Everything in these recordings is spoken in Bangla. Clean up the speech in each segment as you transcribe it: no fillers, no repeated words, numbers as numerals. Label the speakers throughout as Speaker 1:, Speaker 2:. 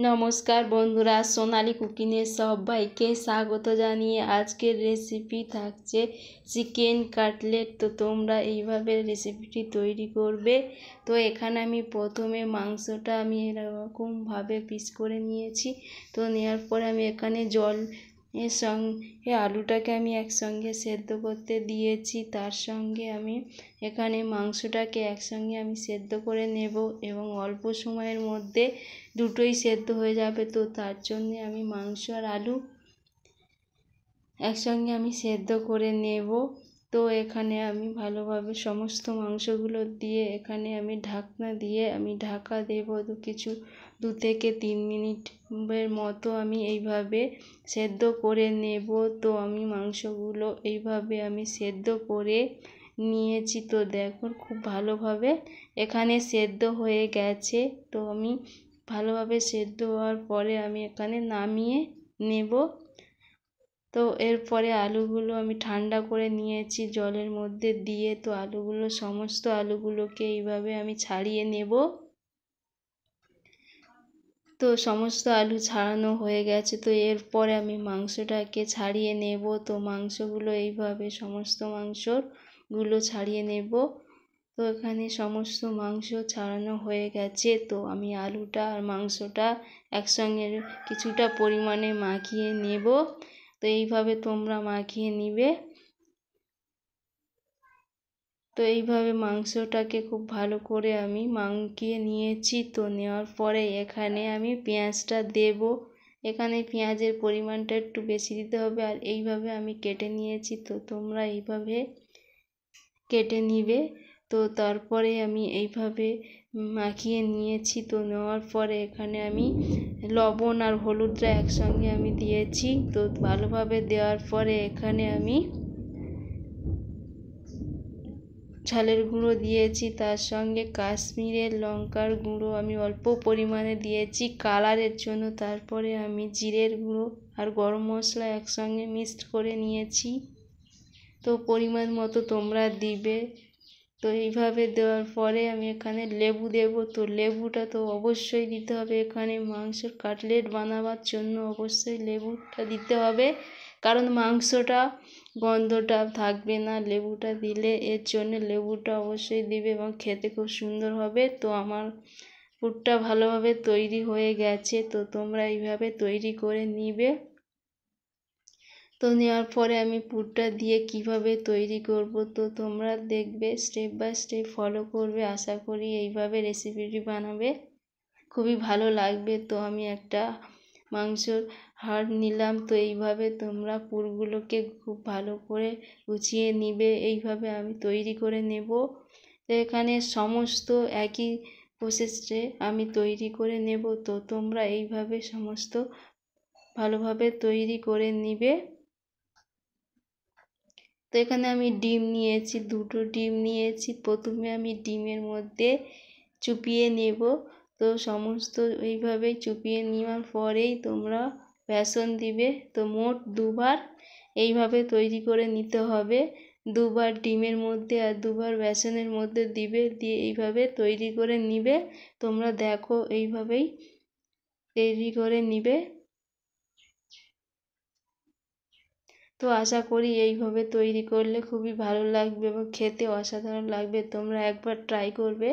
Speaker 1: নমস্কার বন্ধুরা, সোনালি কুকিংয়ে সবাইকে স্বাগত জানিয়ে আজকের রেসিপি থাকছে চিকেন কাটলেট। তো তোমরা এইভাবে রেসিপিটি তৈরি করবে। তো এখানে আমি প্রথমে মাংসটা আমি এরকমভাবে পিস করে নিয়েছি। তো নেওয়ার পরে আমি এখানে জল এর সঙ্গে আলুটাকে আমি একসঙ্গে সেদ্ধ করতে দিয়েছি। তার সঙ্গে আমি এখানে মাংসটাকে একসঙ্গে আমি সেদ্ধ করে নেব এবং অল্প সময়ের মধ্যে দুটোই সেদ্ধ হয়ে যাবে। তো তার জন্যে আমি মাংস আর আলু একসঙ্গে আমি সেদ্ধ করে নেব। তো এখানে আমি ভালোভাবে সমস্ত মাংসগুলো দিয়ে এখানে আমি ঢাকনা দিয়ে আমি ঢাকা দেব 2 থেকে 3 মিনিটের মতো আমি এইভাবে সেদ্ধ করে নেব। তো আমি মাংসগুলো এইভাবে আমি সেদ্ধ করে নিয়েছি। তো দেখো খুব ভালোভাবে এখানে সেদ্ধ হয়ে গেছে। তো আমি ভালোভাবে সেদ্ধ হওয়ার পরে আমি এখানে নামিয়ে নেব। তো এরপরে আলুগুলো আমি ঠান্ডা করে নিয়েছি জলের মধ্যে দিয়ে। তো সমস্ত আলুগুলোকে এইভাবে আমি ছাড়িয়ে নেব। তো সমস্ত আলু ছাড়ানো হয়ে গেছে। তো এরপরে আমি মাংসটাকে ছাড়িয়ে নেব। তো মাংসগুলো এইভাবে সমস্ত মাংসগুলো ছাড়িয়ে নেব। তো এখানে সমস্ত মাংস ছাড়ানো হয়ে গেছে। তো আমি আলুটা আর মাংসটা একসঙ্গে কিছুটা পরিমাণে মাখিয়ে নেব। তো এইভাবে তোমরা মাখিয়ে নিবে। তো এইভাবে মাংসটাকে খুব ভালো করে আমি মাখিয়ে নিয়েছি। তো নেওয়ার পরে এখানে আমি পেঁয়াজটা দেব। এখানে পেঁয়াজের পরিমাণটা একটু বেশি দিতে হবে। আর এইভাবে আমি কেটে নিয়েছি। তো তোমরা এইভাবে কেটে নিবে। তো তারপরে আমি এইভাবে মাখিয়ে নিয়েছি। তো নেওয়ার পরে এখানে আমি লবণ আর হলুদটা একসঙ্গে আমি দিয়েছি। তো ভালোভাবে দেওয়ার পরে এখানে আমি ঝালের গুঁড়ো দিয়েছি। তার সঙ্গে কাশ্মীরের লঙ্কার গুঁড়ো আমি অল্প পরিমাণে দিয়েছি কালারের জন্য। তারপরে আমি জিরের গুঁড়ো আর গরম মশলা একসঙ্গে মিক্সড করে নিয়েছি। তো পরিমাণ মতো তোমরা দিবে। তো এইভাবে দেওয়ার পরে আমি এখানে লেবু দেব। তো লেবুটা তো অবশ্যই দিতে হবে। এখানে মাংসের কাটলেট বানাবার জন্য অবশ্যই লেবুটা দিতে হবে, কারণ মাংসটা গন্ধটা থাকবে না লেবুটা দিলে। এর জন্য লেবুটা অবশ্যই দিবে এবং খেতে খুব সুন্দর হবে। তো আমার পুরটা ভালোভাবে তৈরি হয়ে গেছে। তো তোমরা এইভাবে তৈরি করে নিবে। তো নেওয়ার পরে আমি পুরটা দিয়ে কিভাবে তৈরি করব তো তোমরা দেখবে, স্টেপ বাই স্টেপ ফলো করবে। আশা করি এইভাবে রেসিপিটি বানাবে, খুবই ভালো লাগবে। তো আমি একটা মাংসর হাড় নিলাম। তো এইভাবে তোমরা পুরগুলোকে খুব ভালো করে গুছিয়ে নিবে। এইভাবে আমি তৈরি করে নেব। তো এখানে সমস্ত একই প্রসেসে আমি তৈরি করে নেব। তো তোমরা এইভাবে সমস্ত ভালোভাবে তৈরি করে নিবে। তো এখানে আমি ডিম নিয়েছি, 2টো ডিম নিয়েছি। প্রথমে আমি ডিমের মধ্যে চুপিয়ে নেব। তো সমস্ত এইভাবেই চুপিয়ে নেওয়ার পরেই তোমরা বেসন দিবে। তো মোট 2বার এইভাবে তৈরি করে নিতে হবে। 2বার ডিমের মধ্যে আর 2বার বেসনের মধ্যে দিবে, দিয়ে এইভাবে তৈরি করে নিবে। তোমরা দেখো এইভাবেই তৈরি করে নিবে। তো আশা করি এইভাবে তৈরি করলে খুবই ভালো লাগবে এবং খেতে অসাধারণ লাগবে। তোমরা একবার ট্রাই করবে,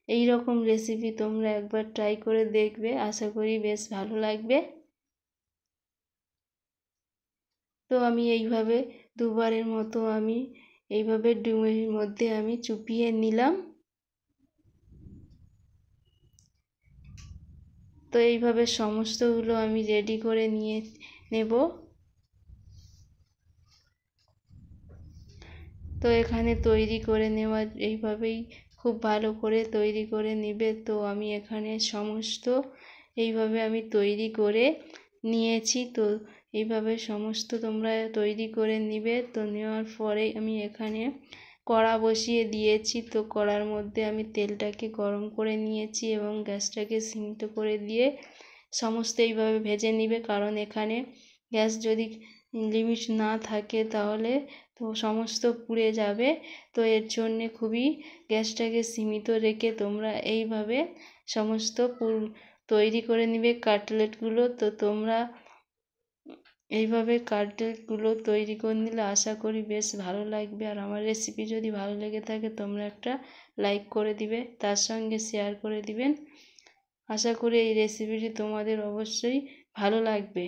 Speaker 1: এই রকম রেসিপি তোমরা একবার ট্রাই করে দেখবে, আশা করি বেশ ভালো লাগবে। তো আমি এইভাবে 2বারের মতো আমি এইভাবে ডিমের মধ্যে আমি চুপিয়ে নিলাম। তো এইভাবে সমস্তগুলো আমি রেডি করে নিয়ে নেব। তো এখানে তৈরি করে নেওয়া এইভাবেই খুব ভালো করে তৈরি করে নেবে। তো আমি এখানে সমস্ত এইভাবে আমি তৈরি করে নিয়েছি। তো এইভাবে সমস্ত তোমরা তৈরি করে নিবে। তো নেওয়ার পরে আমি এখানে কড়া বসিয়ে দিয়েছি। তো কড়ার মধ্যে আমি তেলটাকে গরম করে নিয়েছি এবং গ্যাসটাকে সীমিত করে দিয়ে সমস্ত এইভাবে ভেজে নিবে, কারণ এখানে গ্যাস যদি লিমিট না থাকে তাহলে তো সমস্ত পুড়ে যাবে। তো এর জন্যে খুবই গ্যাসটাকে সীমিত রেখে তোমরা এইভাবে সমস্ত তৈরি করে নিবে কাটলেটগুলো। তো তোমরা এইভাবে কাটলেটগুলো তৈরি করে নিলে আশা করি বেশ ভালো লাগবে। আর আমার রেসিপি যদি ভালো লেগে থাকে তোমরা একটা লাইক করে দিবে, তার সঙ্গে শেয়ার করে দিবেন। আশা করি এই রেসিপিটি তোমাদের অবশ্যই ভালো লাগবে।